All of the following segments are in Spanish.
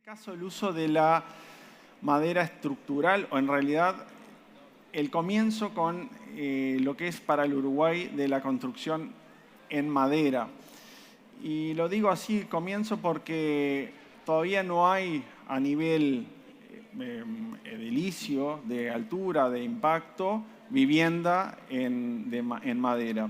caso el uso de la madera estructural, o en realidad el comienzo con lo que es para el Uruguay de la construcción en madera. Y lo digo así, comienzo porque todavía no hay a nivel edilicio, de altura, de impacto, vivienda en madera.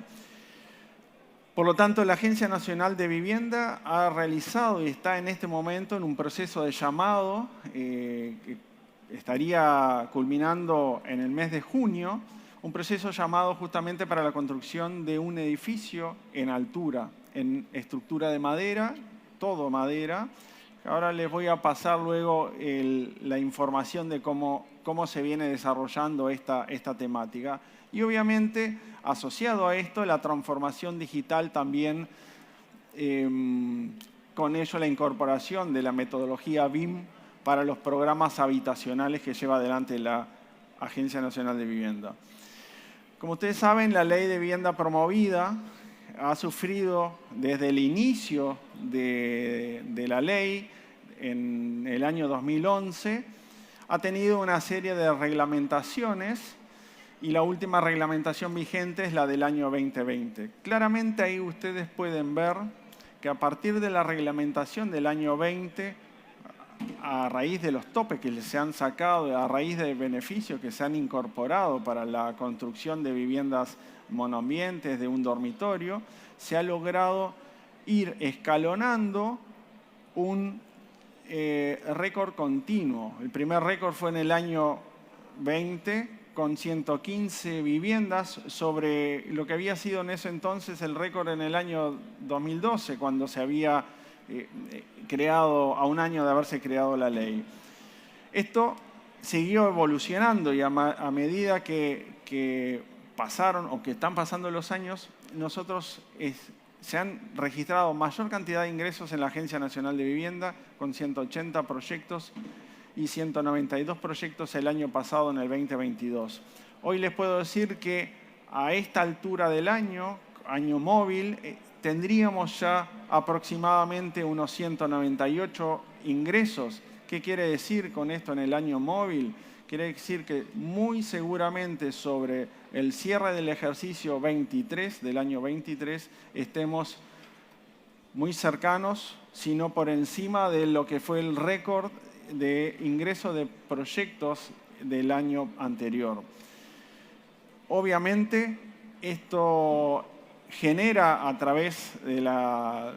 Por lo tanto, la Agencia Nacional de Vivienda ha realizado y está en este momento en un proceso de llamado que estaría culminando en el mes de junio, un proceso llamado justamente para la construcción de un edificio en altura, en estructura de madera, todo madera. Ahora les voy a pasar luego la información de cómo se viene desarrollando esta temática. Y obviamente, asociado a esto, la transformación digital también, con ello la incorporación de la metodología BIM para los programas habitacionales que lleva adelante la Agencia Nacional de Vivienda. Como ustedes saben, la Ley de Vivienda Promovida ha sufrido desde el inicio de la ley, en el año 2011, ha tenido una serie de reglamentaciones y la última reglamentación vigente es la del año 2020. Claramente ahí ustedes pueden ver que a partir de la reglamentación del año 20, a raíz de los topes que se han sacado, a raíz de beneficios que se han incorporado para la construcción de viviendas monoambientes, de un dormitorio, se ha logrado ir escalonando un récord continuo. El primer récord fue en el año 20, con 115 viviendas, sobre lo que había sido en ese entonces el récord en el año 2012, cuando se había creado, a un año de haberse creado la ley. Esto siguió evolucionando y a medida que pasaron o que están pasando los años, se han registrado mayor cantidad de ingresos en la Agencia Nacional de Vivienda, con 180 proyectos y 192 proyectos el año pasado, en el 2022. Hoy les puedo decir que a esta altura del año móvil, tendríamos ya aproximadamente unos 198 ingresos. ¿Qué quiere decir con esto en el año móvil? Quiere decir que muy seguramente sobre el cierre del ejercicio 23, del año 23, estemos muy cercanos, si no por encima de lo que fue el récord de ingreso de proyectos del año anterior. Obviamente, esto genera a través de la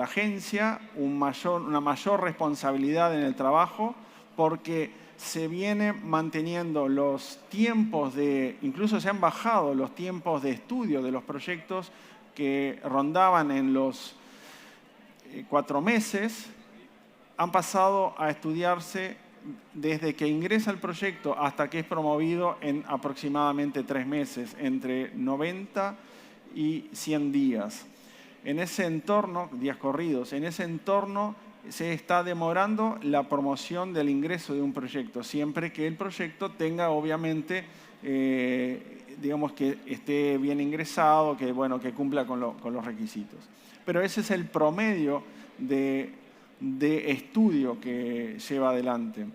agencia una mayor responsabilidad en el trabajo, porque se viene manteniendo los tiempos incluso se han bajado los tiempos de estudio de los proyectos que rondaban en los 4 meses, han pasado a estudiarse desde que ingresa el proyecto hasta que es promovido en aproximadamente 3 meses, entre 90 y 100 días. En ese entorno, días corridos, en ese entorno se está demorando la promoción del ingreso de un proyecto, siempre que el proyecto tenga, obviamente, digamos que esté bien ingresado, que cumpla con los requisitos. Pero ese es el promedio de estudio que lleva adelante.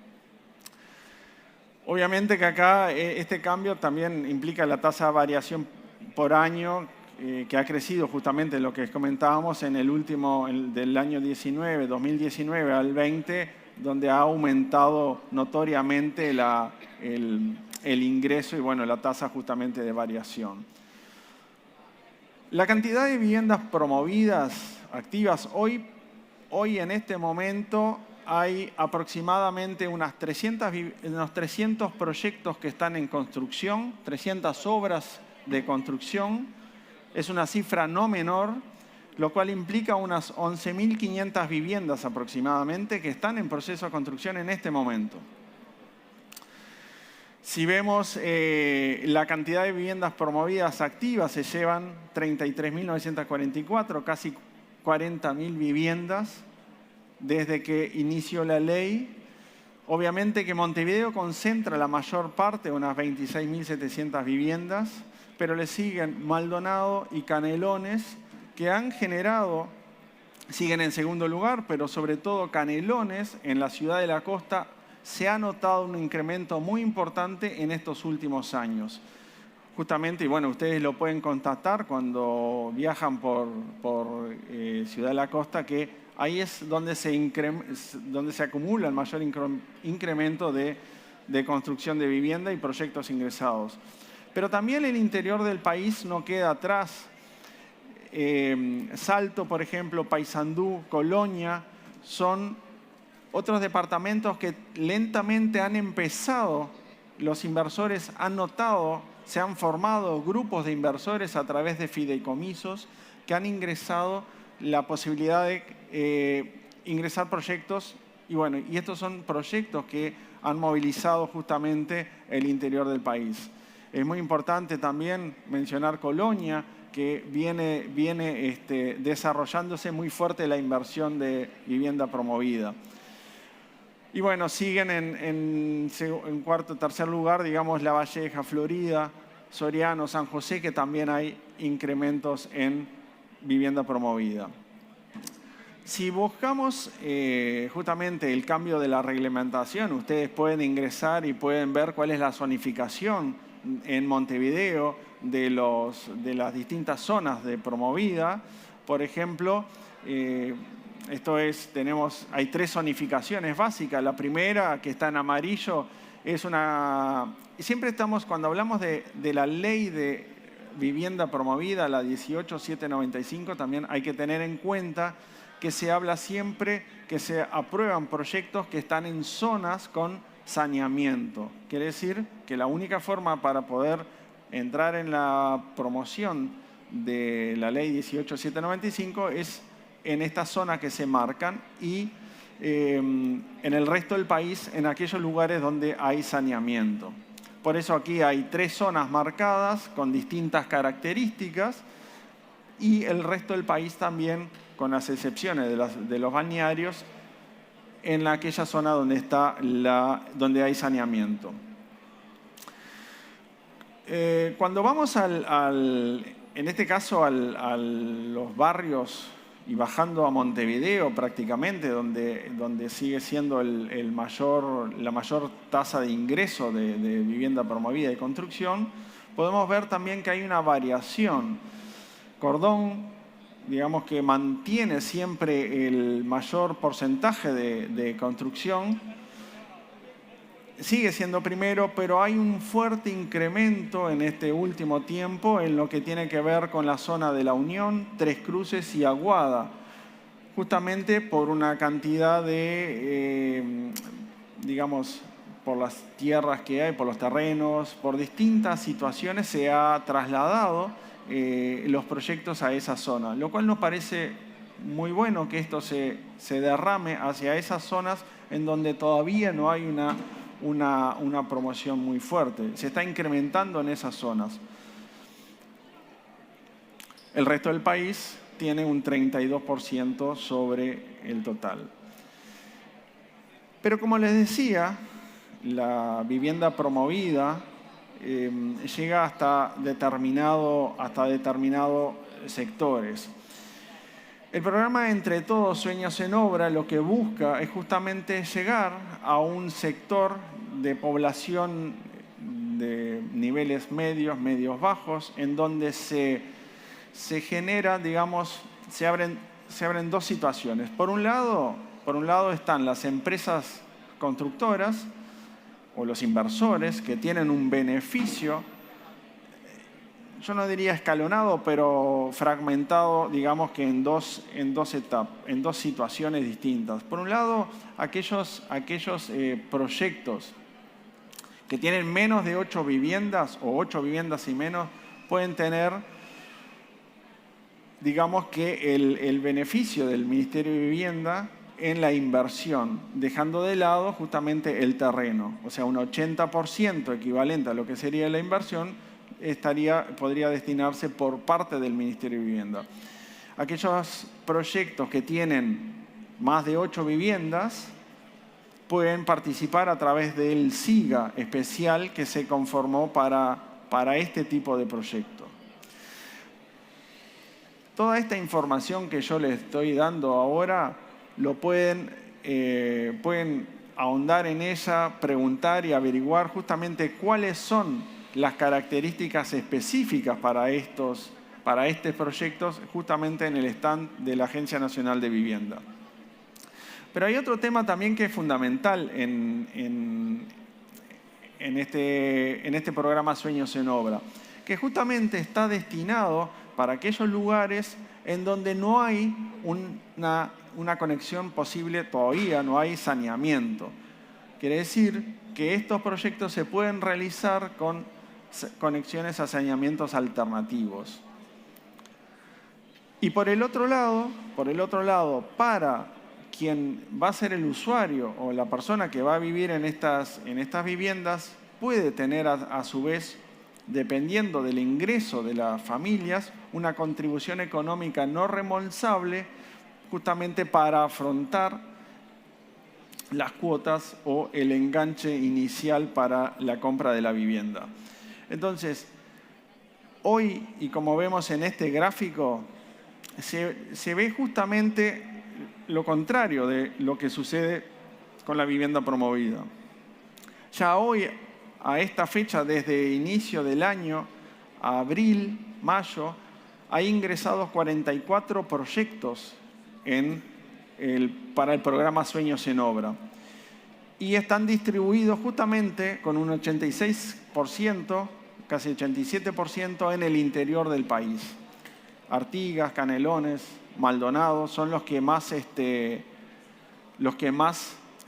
Obviamente que acá este cambio también implica la tasa de variación por año, que ha crecido justamente lo que comentábamos en el último, del año 2019 al 20, donde ha aumentado notoriamente el ingreso y la tasa justamente de variación. La cantidad de viviendas promovidas, activas, hoy en este momento hay aproximadamente unos 300 proyectos que están en construcción, 300 obras de construcción. Es una cifra no menor, lo cual implica unas 11.500 viviendas aproximadamente que están en proceso de construcción en este momento. Si vemos la cantidad de viviendas promovidas activas, se llevan 33.944, casi 40.000 viviendas desde que inició la ley. Obviamente que Montevideo concentra la mayor parte, unas 26.700 viviendas, pero le siguen Maldonado y Canelones, que han generado siguen en segundo lugar, pero sobre todo Canelones, en la ciudad de la costa, se ha notado un incremento muy importante en estos últimos años. Justamente, y bueno, ustedes lo pueden constatar cuando viajan por Ciudad de la Costa, que ahí es donde se acumula el mayor incremento de construcción de vivienda y proyectos ingresados. Pero también el interior del país no queda atrás. Salto, por ejemplo, Paysandú, Colonia, son otros departamentos que lentamente han empezado, los inversores han notado, se han formado grupos de inversores a través de fideicomisos que han ingresado la posibilidad de ingresar proyectos. Y bueno, y estos son proyectos que han movilizado justamente el interior del país. Es muy importante también mencionar Colonia, que viene desarrollándose muy fuerte la inversión de vivienda promovida. Y bueno, siguen en cuarto, tercer lugar, digamos, La Valleja, Florida, Soriano, San José, que también hay incrementos en vivienda promovida. Si buscamos justamente el cambio de la reglamentación, ustedes pueden ingresar y pueden ver cuál es la zonificación en Montevideo de las distintas zonas de promovida. Por ejemplo, hay 3 zonificaciones básicas. La primera, que está en amarillo, es una... Siempre estamos, cuando hablamos de la ley de vivienda promovida, la 18795, también hay que tener en cuenta que se habla siempre que se aprueban proyectos que están en zonas con saneamiento. Quiere decir que la única forma para poder entrar en la promoción de la ley 18795 es en estas zonas que se marcan y en el resto del país en aquellos lugares donde hay saneamiento. Por eso aquí hay 3 zonas marcadas con distintas características y el resto del país también, con las excepciones de los balnearios, en aquella zona donde hay saneamiento. Cuando vamos en este caso a los barrios y bajando a Montevideo prácticamente, donde sigue siendo la mayor tasa de ingreso de vivienda promovida y construcción, podemos ver también que hay una variación. Cordón, digamos que mantiene siempre el mayor porcentaje de construcción, sigue siendo primero, pero hay un fuerte incremento en este último tiempo en lo que tiene que ver con la zona de La Unión, Tres Cruces y Aguada, justamente por una cantidad de, digamos, por las tierras que hay, por los terrenos, por distintas situaciones se ha trasladado los proyectos a esa zona, lo cual nos parece muy bueno que esto se derrame hacia esas zonas en donde todavía no hay una promoción muy fuerte. Se está incrementando en esas zonas. El resto del país tiene un 32% sobre el total. Pero como les decía, la vivienda promovida llega hasta determinados sectores. El programa Entre Todos Sueños en Obra lo que busca es justamente llegar a un sector de población de niveles medios bajos, en donde se genera, digamos, se abren 2 situaciones. Por un lado están las empresas constructoras o los inversores que tienen un beneficio, yo no diría escalonado, pero fragmentado, digamos que en dos situaciones distintas. Por un lado, aquellos proyectos que tienen menos de 8 viviendas o 8 viviendas y menos pueden tener, digamos que el beneficio del Ministerio de Vivienda en la inversión, dejando de lado justamente el terreno. O sea, un 80% equivalente a lo que sería la inversión podría destinarse por parte del Ministerio de Vivienda. Aquellos proyectos que tienen más de 8 viviendas pueden participar a través del SIGA especial que se conformó para este tipo de proyecto. Toda esta información que yo les estoy dando ahora, pueden ahondar en ella, preguntar y averiguar justamente cuáles son las características específicas para estos proyectos, justamente en el stand de la Agencia Nacional de Vivienda. Pero hay otro tema también que es fundamental en este programa Sueños en Obra, que justamente está destinado para aquellos lugares en donde no hay una conexión posible todavía, no hay saneamiento. Quiere decir que estos proyectos se pueden realizar con conexiones a saneamientos alternativos. Y por el otro lado, para quien va a ser el usuario o la persona que va a vivir en estas viviendas, puede tener a su vez, dependiendo del ingreso de las familias, una contribución económica no reembolsable justamente para afrontar las cuotas o el enganche inicial para la compra de la vivienda. Entonces, hoy, y como vemos en este gráfico, se ve justamente lo contrario de lo que sucede con la vivienda promovida. Ya hoy, a esta fecha, desde inicio del año, a abril, mayo, hay ingresados 44 proyectos para el programa Sueños en Obra. Y están distribuidos justamente con un 86%, casi 87% en el interior del país. Artigas, Canelones, Maldonado son los que más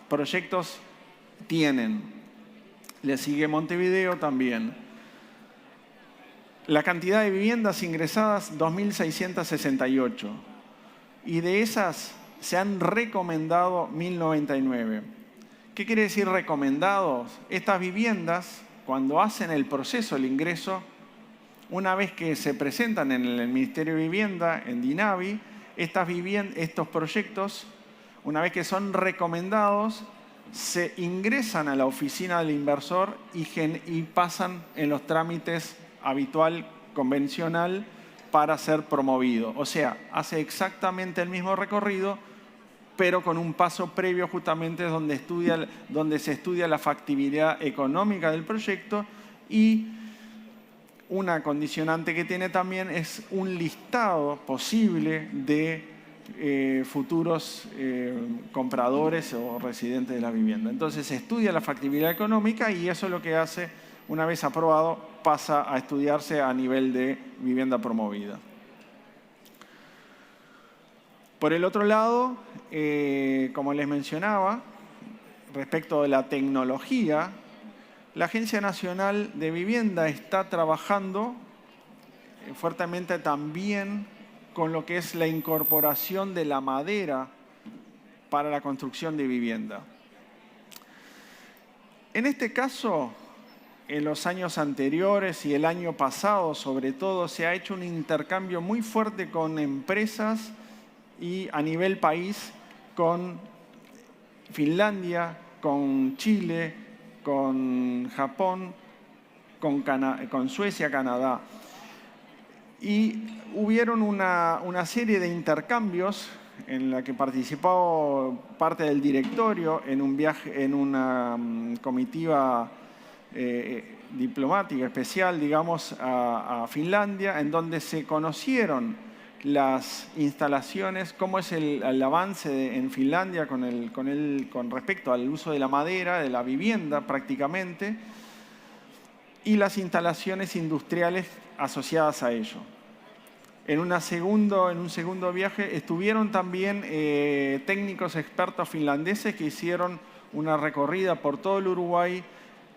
proyectos tienen. Le sigue Montevideo también. La cantidad de viviendas ingresadas, 2.668. Y de esas se han recomendado 1.099. ¿Qué quiere decir recomendados? Estas viviendas, cuando hacen el proceso, el ingreso, una vez que se presentan en el Ministerio de Vivienda, en DINAVI, estos proyectos, una vez que son recomendados, se ingresan a la oficina del inversor y pasan en los trámites habitual, convencional, para ser promovido. O sea, hace exactamente el mismo recorrido, pero con un paso previo justamente donde se estudia la factibilidad económica del proyecto, y una condicionante que tiene también es un listado posible de futuros compradores o residentes de la vivienda. Entonces se estudia la factibilidad económica y eso es lo que hace, una vez aprobado, pasa a estudiarse a nivel de vivienda promovida. Por el otro lado, como les mencionaba, respecto de la tecnología, la Agencia Nacional de Vivienda está trabajando fuertemente también con lo que es la incorporación de la madera para la construcción de vivienda. En este caso, en los años anteriores y el año pasado, sobre todo, se ha hecho un intercambio muy fuerte con empresas y a nivel país, con Finlandia, con Chile, con Japón, con Suecia, Canadá. Y hubieron una serie de intercambios en la que participó parte del directorio en un viaje, en una comitiva diplomática especial, digamos, a Finlandia, en donde se conocieron las instalaciones, cómo es el avance en Finlandia con respecto al uso de la madera, de la vivienda prácticamente, y las instalaciones industriales asociadas a ello. En un segundo viaje estuvieron también técnicos expertos finlandeses que hicieron una recorrida por todo el Uruguay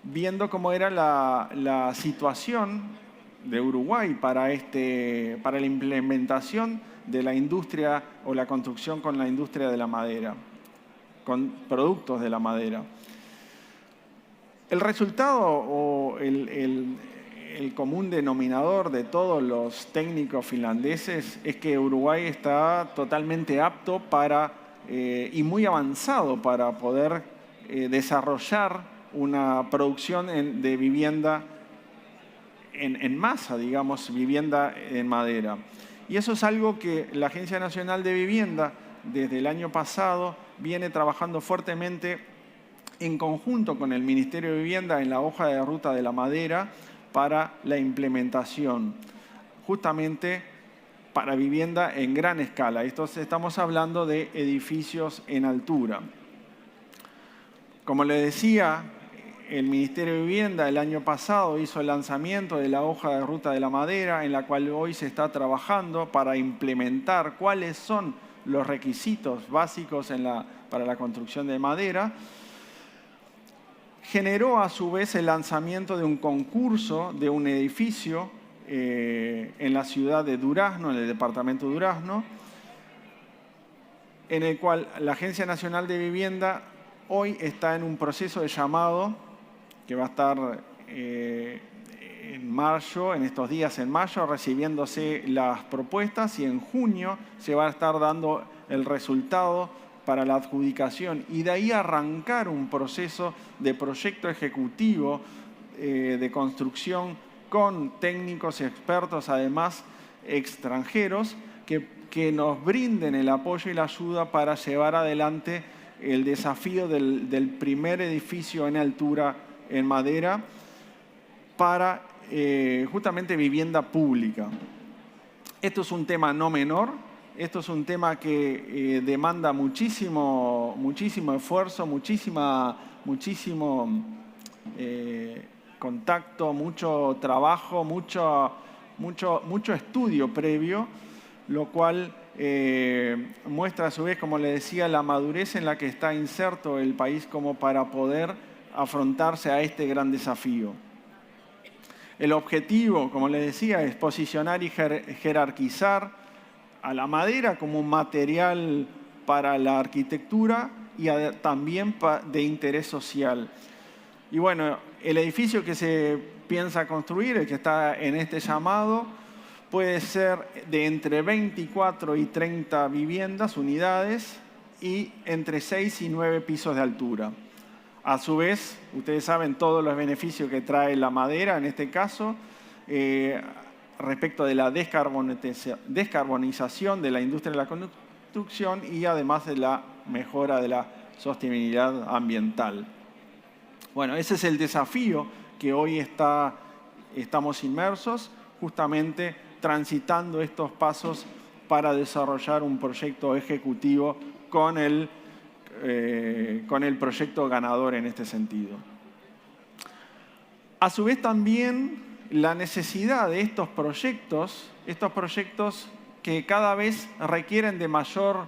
viendo cómo era la situación de Uruguay para la implementación de la industria o la construcción con la industria de la madera, con productos de la madera. El resultado o el común denominador de todos los técnicos finlandeses es que Uruguay está totalmente apto y muy avanzado para poder desarrollar una producción de vivienda en masa, digamos, vivienda en madera. Y eso es algo que la Agencia Nacional de Vivienda, desde el año pasado, viene trabajando fuertemente en conjunto con el Ministerio de Vivienda en la hoja de ruta de la madera para la implementación, justamente para vivienda en gran escala. Estamos hablando de edificios en altura. Como les decía, el Ministerio de Vivienda el año pasado hizo el lanzamiento de la hoja de ruta de la madera, en la cual hoy se está trabajando para implementar cuáles son los requisitos básicos para la construcción de madera. Generó a su vez el lanzamiento de un concurso de un edificio en la ciudad de Durazno, en el departamento de Durazno, en el cual la Agencia Nacional de Vivienda hoy está en un proceso de llamado que va a estar en mayo, en estos días en mayo, recibiéndose las propuestas, y en junio se va a estar dando el resultado para la adjudicación, y de ahí arrancar un proceso de proyecto ejecutivo de construcción con técnicos y expertos, además extranjeros, que nos brinden el apoyo y la ayuda para llevar adelante el desafío del primer edificio en altura en madera para justamente vivienda pública. Esto es un tema no menor, esto es un tema que demanda muchísimo esfuerzo, muchísimo contacto, mucho trabajo, mucho estudio previo, lo cual muestra a su vez, como le decía, la madurez en la que está inserto el país como para poder afrontarse a este gran desafío. El objetivo, como les decía, es posicionar y jerarquizar a la madera como un material para la arquitectura y también de interés social. Y bueno, el edificio que se piensa construir, el que está en este llamado, puede ser de entre 24 y 30 viviendas, unidades, y entre 6 y 9 pisos de altura. A su vez, ustedes saben todos los beneficios que trae la madera, en este caso, respecto de la descarbonización de la industria de la construcción y además de la mejora de la sostenibilidad ambiental. Bueno, ese es el desafío que hoy estamos inmersos, justamente transitando estos pasos para desarrollar un proyecto ejecutivo con el proyecto ganador en este sentido. A su vez también la necesidad de estos proyectos que cada vez requieren de mayor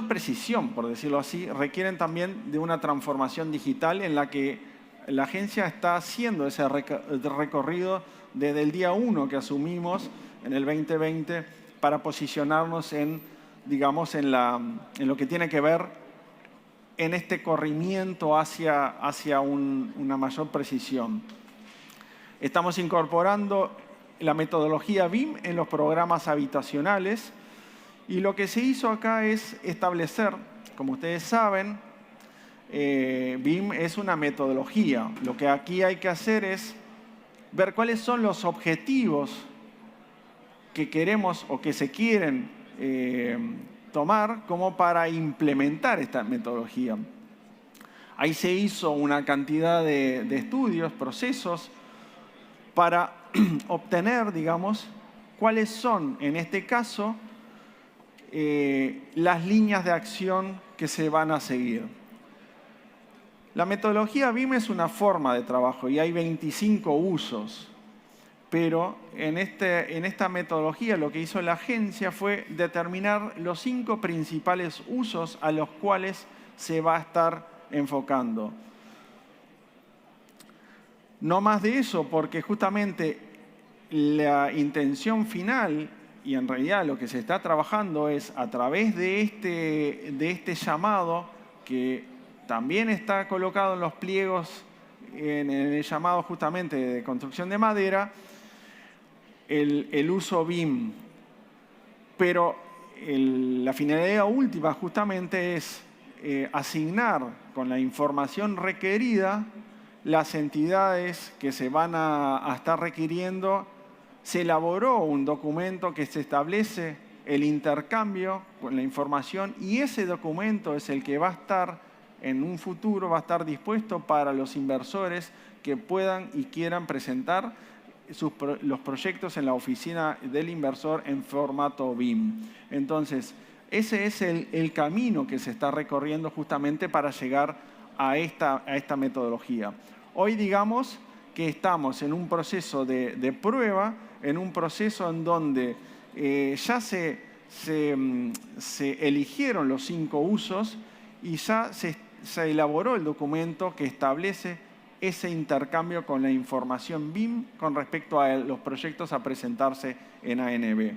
precisión, por decirlo así, requieren también de una transformación digital en la que la agencia está haciendo ese recorrido desde el día 1 que asumimos en el 2020 para posicionarnos en lo que tiene que ver en este corrimiento hacia una mayor precisión. Estamos incorporando la metodología BIM en los programas habitacionales, y lo que se hizo acá es establecer, como ustedes saben, BIM es una metodología. Lo que aquí hay que hacer es ver cuáles son los objetivos que queremos o que se quieren tomar como para implementar esta metodología. Ahí se hizo una cantidad de estudios, procesos, para obtener, digamos, cuáles son, en este caso, las líneas de acción que se van a seguir. La metodología BIM es una forma de trabajo y hay 25 usos, pero en esta metodología lo que hizo la agencia fue determinar los 5 principales usos a los cuales se va a estar enfocando. No más de eso, porque justamente la intención final, y en realidad lo que se está trabajando es a través de este llamado, que también está colocado en los pliegos, en el llamado justamente de construcción de madera, el uso BIM. Pero la finalidad última justamente es asignar con la información requerida las entidades que se van a estar requiriendo, se elaboró un documento que se establece el intercambio con la información y ese documento es el que va a estar en un futuro, va a estar dispuesto para los inversores que puedan y quieran presentar los proyectos en la oficina del inversor en formato BIM. Entonces, ese es el camino que se está recorriendo justamente para llegar a esta metodología. Hoy digamos que estamos en un proceso de prueba, en un proceso en donde ya se eligieron los 5 usos y ya se elaboró el documento que establece ese intercambio con la información BIM con respecto a los proyectos a presentarse en ANB.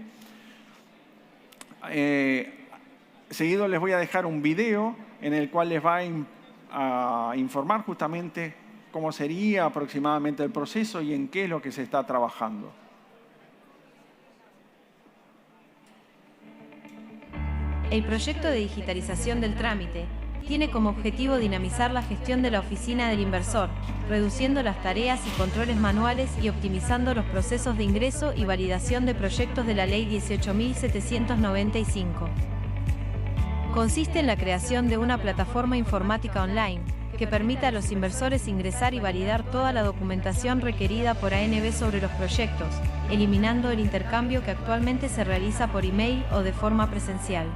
Seguido les voy a dejar un video en el cual les va a informar justamente cómo sería aproximadamente el proceso y en qué es lo que se está trabajando. El proyecto de digitalización del trámite tiene como objetivo dinamizar la gestión de la oficina del inversor, reduciendo las tareas y controles manuales y optimizando los procesos de ingreso y validación de proyectos de la Ley 18.795. Consiste en la creación de una plataforma informática online que permita a los inversores ingresar y validar toda la documentación requerida por ANB sobre los proyectos, eliminando el intercambio que actualmente se realiza por email o de forma presencial.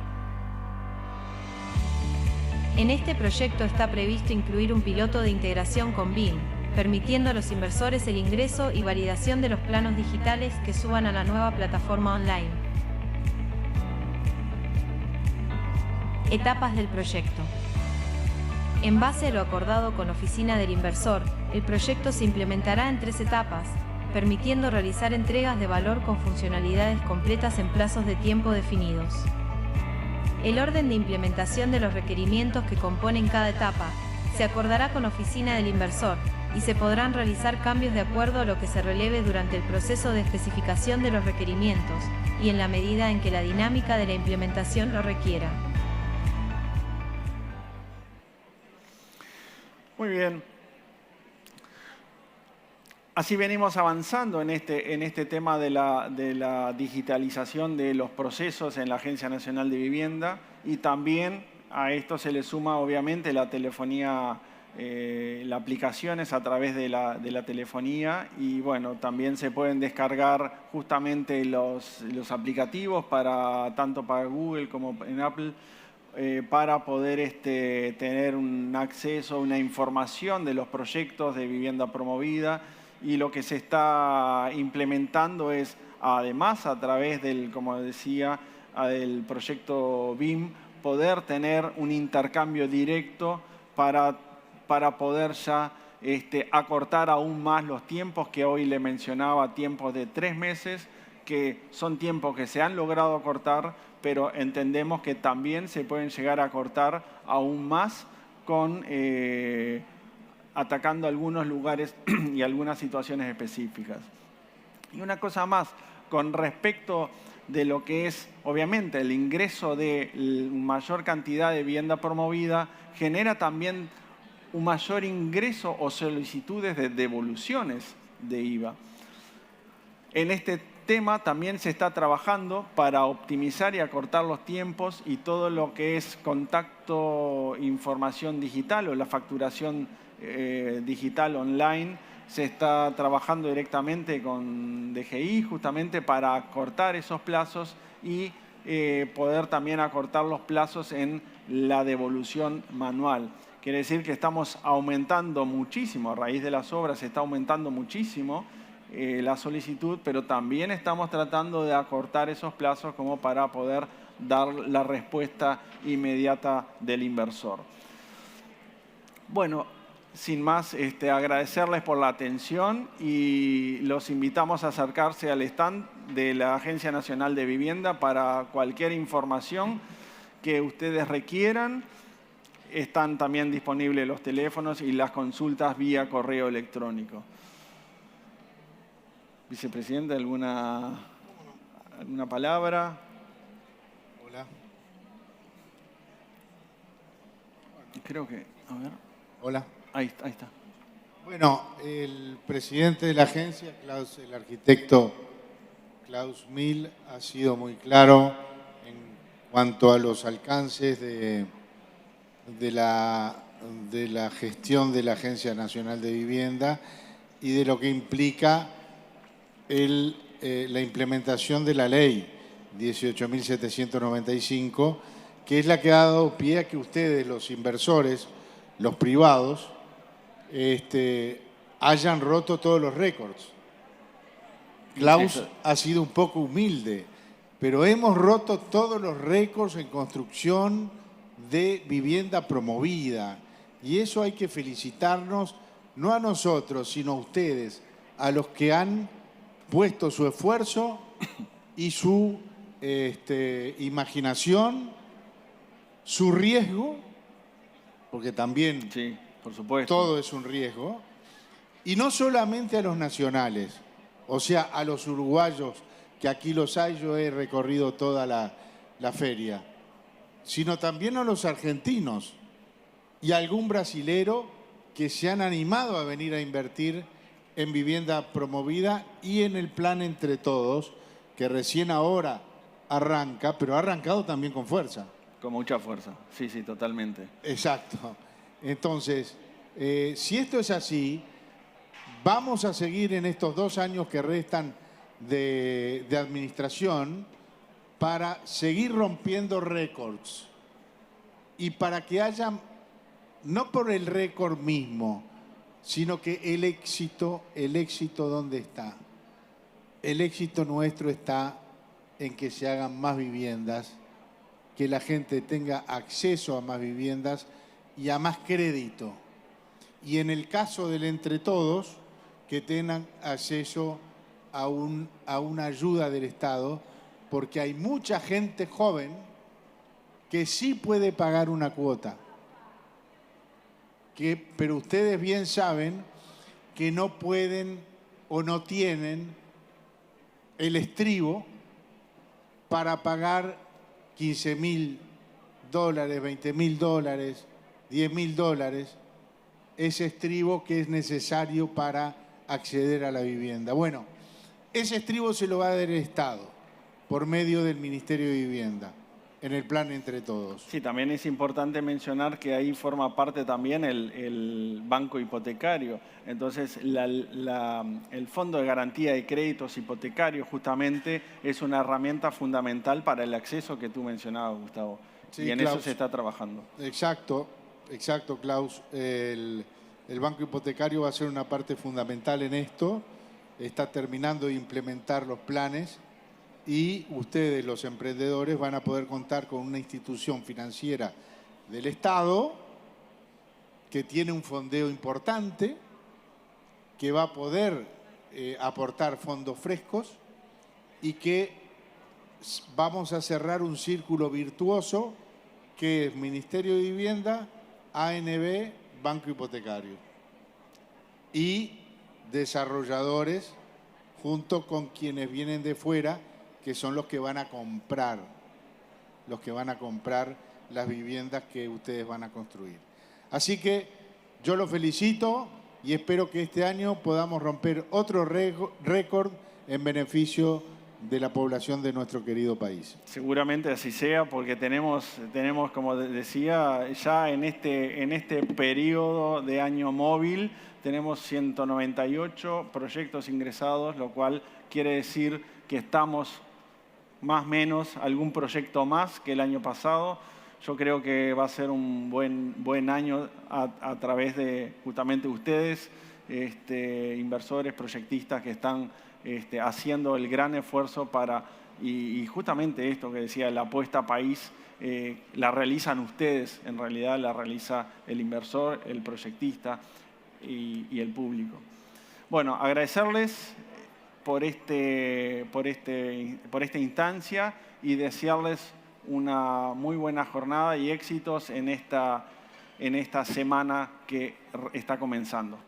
En este proyecto está previsto incluir un piloto de integración con BIM, permitiendo a los inversores el ingreso y validación de los planos digitales que suban a la nueva plataforma online. Etapas del proyecto. En base a lo acordado con Oficina del Inversor, el proyecto se implementará en 3 etapas, permitiendo realizar entregas de valor con funcionalidades completas en plazos de tiempo definidos. El orden de implementación de los requerimientos que componen cada etapa se acordará con Oficina del Inversor y se podrán realizar cambios de acuerdo a lo que se releve durante el proceso de especificación de los requerimientos y en la medida en que la dinámica de la implementación lo requiera. Muy bien. Así venimos avanzando en este tema de la digitalización de los procesos en la Agencia Nacional de Vivienda y también a esto se le suma obviamente la telefonía, las aplicaciones a través de la telefonía y bueno, también se pueden descargar justamente los aplicativos tanto para Google como en Apple para poder tener un acceso, una información de los proyectos de vivienda promovida. Y lo que se está implementando es, además, a través del, como decía, del proyecto BIM, poder tener un intercambio directo para poder ya acortar aún más los tiempos que hoy le mencionaba, tiempos de 3 meses, que son tiempos que se han logrado acortar, pero entendemos que también se pueden llegar a acortar aún más con atacando algunos lugares y algunas situaciones específicas. Y una cosa más, con respecto de lo que es, obviamente, el ingreso de mayor cantidad de vivienda promovida, genera también un mayor ingreso o solicitudes de devoluciones de IVA. En este tema también se está trabajando para optimizar y acortar los tiempos y todo lo que es contacto, información digital o la facturación digital online. Se está trabajando directamente con DGI justamente para acortar esos plazos y poder también acortar los plazos en la devolución manual. Quiere decir que estamos aumentando muchísimo, a raíz de las obras se está aumentando muchísimo la solicitud, pero también estamos tratando de acortar esos plazos como para poder dar la respuesta inmediata del inversor. Bueno, sin más, agradecerles por la atención y los invitamos a acercarse al stand de la Agencia Nacional de Vivienda para cualquier información que ustedes requieran. Están también disponibles los teléfonos y las consultas vía correo electrónico. Vicepresidente, ¿alguna palabra? Hola. Creo que, a ver. Hola. Ahí está. Bueno, el presidente de la agencia, el arquitecto Klaus Mill, ha sido muy claro en cuanto a los alcances de la gestión de la Agencia Nacional de Vivienda y de lo que implica la implementación de la ley 18.795, que es la que ha dado pie a que ustedes, los inversores, los privados, hayan roto todos los récords. Klaus ha sido un poco humilde, pero hemos roto todos los récords en construcción de vivienda promovida. Y eso hay que felicitarnos, no a nosotros, sino a ustedes, a los que han puesto su esfuerzo y su imaginación, su riesgo, porque también sí, por supuesto, todo es un riesgo, y no solamente a los nacionales, o sea, a los uruguayos, que aquí los hay, yo he recorrido toda la feria, sino también a los argentinos y a algún brasilero que se han animado a venir a invertir en vivienda promovida y en el plan Entre Todos, que recién ahora arranca, pero ha arrancado también con fuerza. Con mucha fuerza, sí, sí, totalmente. Exacto. Entonces, si esto es así, vamos a seguir en estos 2 años que restan de administración para seguir rompiendo récords y para que haya, no por el récord mismo, sino que el éxito, ¿dónde está? El éxito nuestro está en que se hagan más viviendas, que la gente tenga acceso a más viviendas y a más crédito. Y en el caso del Entre Todos, que tengan acceso a una ayuda del Estado, porque hay mucha gente joven que sí puede pagar una cuota, pero ustedes bien saben que no pueden o no tienen el estribo para pagar $15.000, $20.000, $10.000, ese estribo que es necesario para acceder a la vivienda. Bueno, ese estribo se lo va a dar el Estado por medio del Ministerio de Vivienda, en el plan Entre Todos. Sí, también es importante mencionar que ahí forma parte también el banco hipotecario. Entonces, el Fondo de Garantía de Créditos Hipotecarios justamente es una herramienta fundamental para el acceso que tú mencionabas, Gustavo. Sí, y en Klaus, eso se está trabajando. Exacto, Klaus. El banco hipotecario va a ser una parte fundamental en esto. Está terminando de implementar los planes. Y ustedes, los emprendedores, van a poder contar con una institución financiera del Estado que tiene un fondeo importante, que va a poder aportar fondos frescos y que vamos a cerrar un círculo virtuoso que es Ministerio de Vivienda, ANB, Banco Hipotecario y desarrolladores junto con quienes vienen de fuera, que son los que van a comprar las viviendas que ustedes van a construir. Así que yo los felicito y espero que este año podamos romper otro récord en beneficio de la población de nuestro querido país. Seguramente así sea, porque tenemos, como decía, ya en este periodo de año móvil, tenemos 198 proyectos ingresados, lo cual quiere decir que estamos más o menos algún proyecto más que el año pasado. Yo creo que va a ser un buen año a través de justamente ustedes, inversores, proyectistas que están haciendo el gran esfuerzo para, y justamente esto que decía, la apuesta país, la realizan ustedes, en realidad la realiza el inversor, el proyectista y el público. Bueno, agradecerles por esta instancia y desearles una muy buena jornada y éxitos en esta semana que está comenzando.